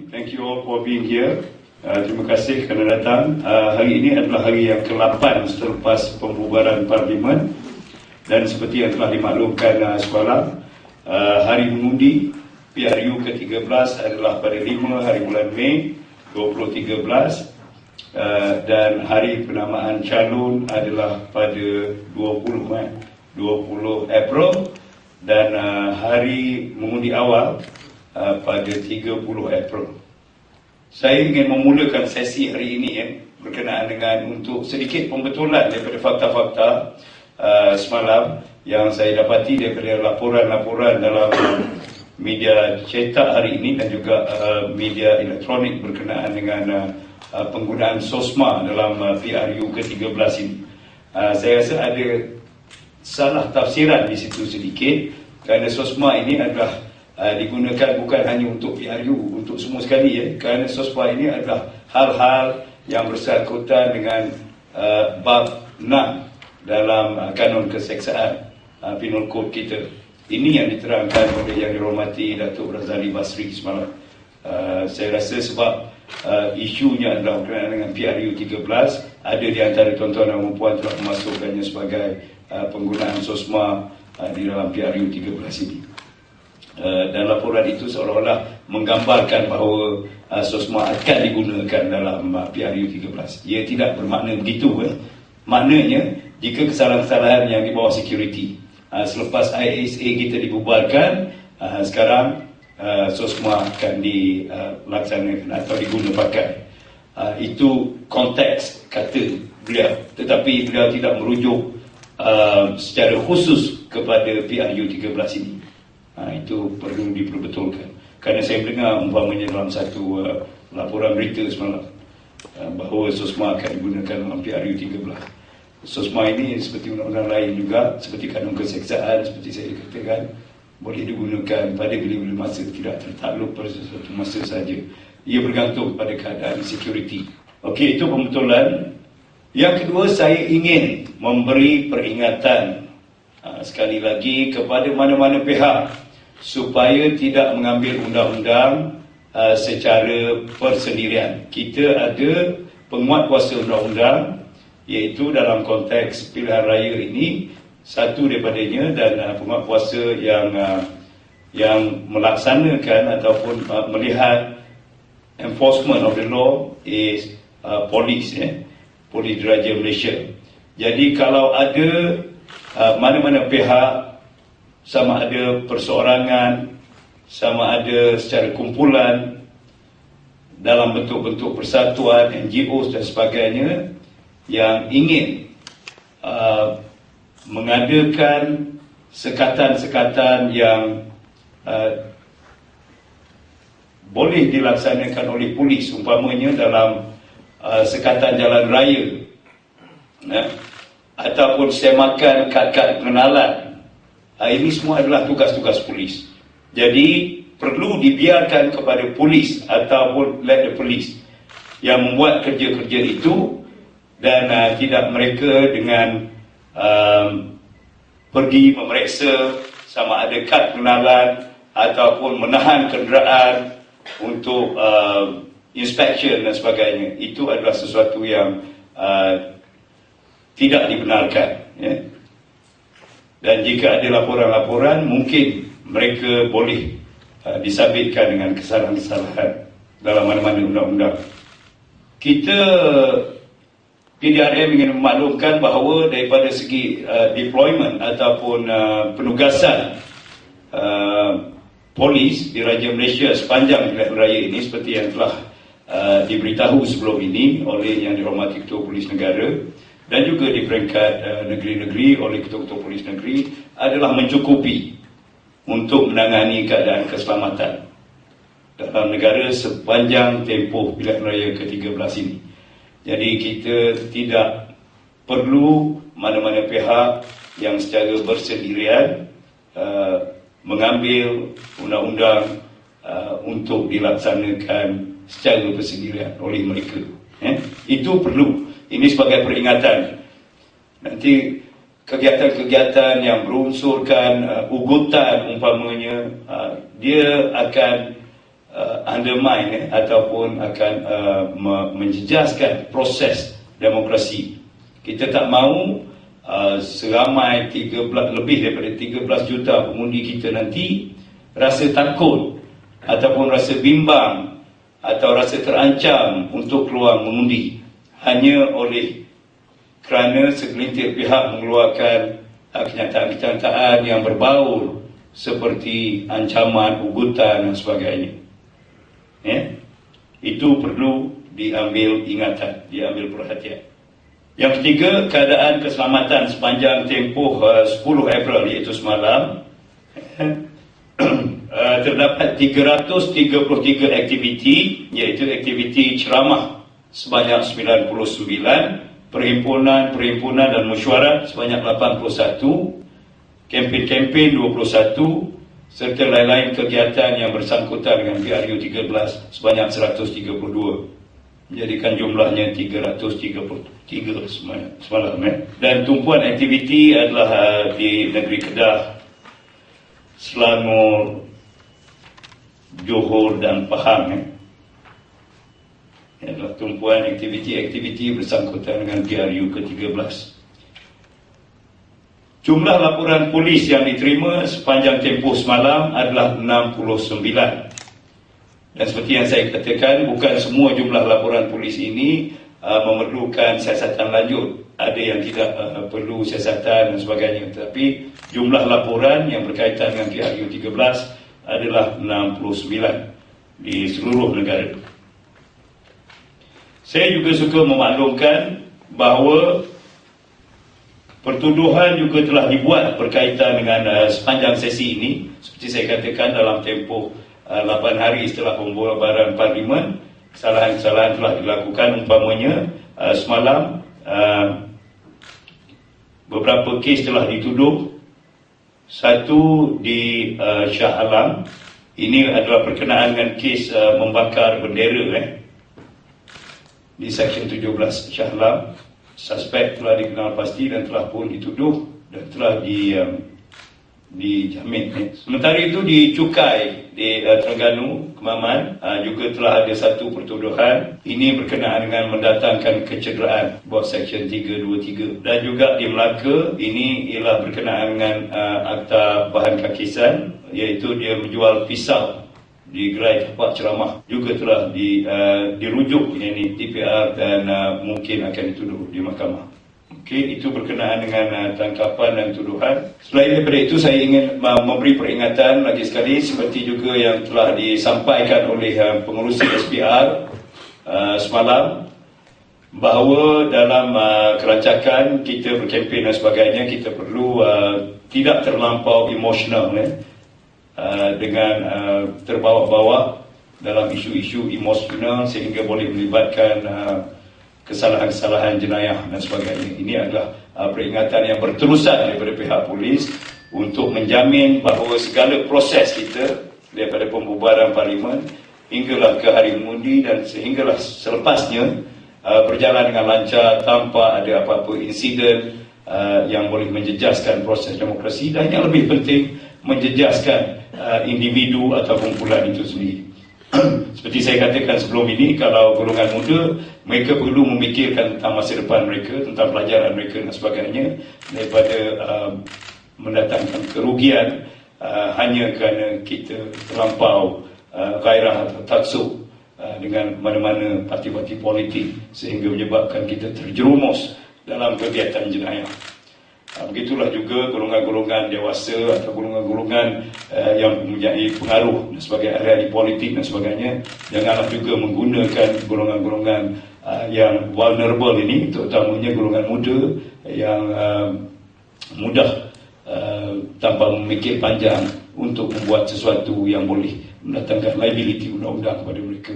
Thank you all for being here. Terima kasih kerana datang. Hari ini adalah hari yang ke-8 selepas pembubaran Parlimen. Dan seperti yang telah dimaklumkan semalam, hari mengundi PRU ke-13 adalah pada 5 hari bulan Mei 2013. Dan hari penamaan calon adalah pada 20 April. Dan hari mengundi awal pada 30 April. Saya ingin memulakan sesi hari ini berkenaan dengan untuk sedikit pembetulan daripada fakta-fakta semalam yang saya dapati daripada laporan-laporan dalam media cetak hari ini dan juga media elektronik berkenaan dengan penggunaan SOSMA dalam PRU ke-13 ini. Saya rasa ada salah tafsiran di situ sedikit kerana SOSMA ini adalah digunakan bukan hanya untuk PRU, untuk semua sekali kerana SOSMA ini adalah hal-hal yang bersangkutan dengan bab 6 dalam kanun keseksaan penal code kita. Ini yang diterangkan oleh yang dihormati Datuk Razali Basri semalam. Saya rasa sebab isunya adalah berkenaan dengan PRU 13, ada di antara tuan-tuan dan puan telah memasukkannya sebagai penggunaan SOSMA di dalam PRU 13 ini. Dan laporan itu seolah-olah menggambarkan bahawa SOSMA akan digunakan dalam PRU 13. Ia tidak bermakna begitu. Maknanya, jika kesalahan-kesalahan yang di bawah security, selepas ISA kita dibubarkan, sekarang SOSMA akan dilaksanakan atau diguna pakai. Itu konteks kata beliau. Tetapi beliau tidak merujuk secara khusus kepada PRU 13 ini. Itu perlu diperbetulkan. Kerana saya mendengar umpamanya dalam satu laporan berita semalam bahawa SOSMA akan digunakan dalam PRU 13. SOSMA ini seperti undang-undang lain juga, seperti kanun keseksaan, seperti saya katakan, boleh digunakan pada bila-bila masa, tidak tertakluk pada sesuatu masa saja. Ia bergantung pada keadaan security. Okey, itu pembetulan. Yang kedua, saya ingin memberi peringatan sekali lagi kepada mana-mana pihak supaya tidak mengambil undang-undang secara persendirian. Kita ada penguat kuasa undang-undang, iaitu dalam konteks pilihan raya ini, satu daripadanya, dan penguat kuasa yang melaksanakan ataupun melihat enforcement of the law is polis, Polis Diraja Malaysia. Jadi kalau ada mana-mana pihak, sama ada perseorangan, sama ada secara kumpulan, dalam bentuk-bentuk persatuan, NGOs dan sebagainya, yang ingin mengadakan sekatan-sekatan yang boleh dilaksanakan oleh polis, umpamanya dalam sekatan jalan raya, ataupun semakan kad-kad pengenalan. Ini semua adalah tugas-tugas polis. Jadi perlu dibiarkan kepada polis ataupun let the police yang membuat kerja-kerja itu, dan tidak mereka dengan pergi memeriksa sama ada kad pengenalan ataupun menahan kenderaan untuk inspection dan sebagainya. Itu adalah sesuatu yang tidak dibenarkan. Dan jika ada laporan-laporan, mungkin mereka boleh disabitkan dengan kesalahan-kesalahan dalam mana-mana undang-undang. Kita PDRM ingin memaklumkan bahawa daripada segi deployment ataupun penugasan polis di Raja Malaysia sepanjang pilihan raya ini, seperti yang telah diberitahu sebelum ini oleh Yang Dihormati Ketua Polis Negara dan juga di peringkat negeri-negeri oleh ketua-ketua polis negeri, adalah mencukupi untuk menangani keadaan keselamatan dalam negara sepanjang tempoh pilihan raya ke-13 ini. Jadi kita tidak perlu mana-mana pihak yang secara bersendirian mengambil undang-undang untuk dilaksanakan secara bersendirian oleh mereka. Itu perlu. Ini sebagai peringatan. Nanti kegiatan-kegiatan yang berunsurkan ugutan umpamanya, dia akan undermine ataupun akan menjejaskan proses demokrasi. Kita tak mahu seramai lebih daripada 13 juta pengundi kita nanti rasa takut ataupun rasa bimbang atau rasa terancam untuk keluar mengundi hanya kerana segelintir pihak mengeluarkan kenyataan-kenyataan yang berbaur seperti ancaman, ugutan dan sebagainya. Itu perlu diambil ingatan, diambil perhatian. Yang ketiga, keadaan keselamatan sepanjang tempoh 10 April iaitu semalam. Terdapat 333 aktiviti, iaitu aktiviti ceramah sebanyak 99, perhimpunan dan mesyuarat sebanyak 81, kempen-kempen 21, serta lain-lain kegiatan yang bersangkutan dengan PRU 13 sebanyak 132. Menjadikan jumlahnya 333 semalam. Dan tumpuan aktiviti adalah di negeri Kedah, Selangor, Johor dan Pahang. Adalah tumpuan aktiviti bersangkutan dengan PRU ke-13. Jumlah laporan polis yang diterima sepanjang tempoh semalam adalah 69. Dan seperti yang saya katakan, bukan semua jumlah laporan polis ini memerlukan siasatan lanjut. Ada yang tidak perlu siasatan dan sebagainya. Tetapi jumlah laporan yang berkaitan dengan PRU 13 adalah 69 di seluruh negara. Saya juga suka memaklumkan bahawa pertuduhan juga telah dibuat berkaitan dengan sepanjang sesi ini. Seperti saya katakan, dalam tempoh 8 hari setelah pembubaran parlimen, kesalahan-kesalahan telah dilakukan. Umpamanya semalam beberapa kes telah dituduh. Satu di Shah Alam. Ini adalah berkenaan dengan kes membakar bendera di Seksyen 17 Shah Alam. Suspek telah dikenal pasti dan telah pun dituduh dan telah dijamin. Sementara itu di Cukai di Terengganu, Kemaman, juga telah ada satu pertuduhan. Ini berkenaan dengan mendatangkan kecederaan bawah Seksyen 323. Dan juga di Melaka, ini ialah berkenaan dengan akta bahan kakisan, iaitu dia menjual pisau di gerai tempat ceramah. Juga telah dirujuk ini DPR dan mungkin akan dituduh di mahkamah. Okey, itu berkenaan dengan tangkapan dan tuduhan. Selain daripada itu, saya ingin memberi peringatan lagi sekali seperti juga yang telah disampaikan oleh pengurusi SPR semalam, bahawa dalam kerancakan kita berkempen dan sebagainya, kita perlu tidak terlampau emosional dengan terbawa-bawa dalam isu-isu emosional sehingga boleh melibatkan kesalahan-kesalahan jenayah dan sebagainya. Ini adalah peringatan yang berterusan daripada pihak polis untuk menjamin bahawa segala proses kita daripada pembubaran parlimen hinggalah ke hari mengundi dan sehinggalah selepasnya berjalan dengan lancar tanpa ada apa-apa insiden yang boleh menjejaskan proses demokrasi dan yang lebih penting menjejaskan individu atau kumpulan itu sendiri. Seperti saya katakan sebelum ini, kalau golongan muda, mereka perlu memikirkan tentang masa depan mereka, tentang pelajaran mereka dan sebagainya, daripada mendatangkan kerugian hanya kerana kita terlampau gairah atau taksub dengan mana-mana parti-parti politik sehingga menyebabkan kita terjerumus dalam kegiatan jenayah. Begitulah juga golongan-golongan dewasa atau golongan-golongan yang mempunyai pengaruh sebagai ahli politik dan sebagainya. Janganlah juga menggunakan golongan-golongan yang vulnerable ini, terutamanya golongan muda yang mudah tanpa memikir panjang untuk membuat sesuatu yang boleh mendatangkan liability undang-undang kepada mereka.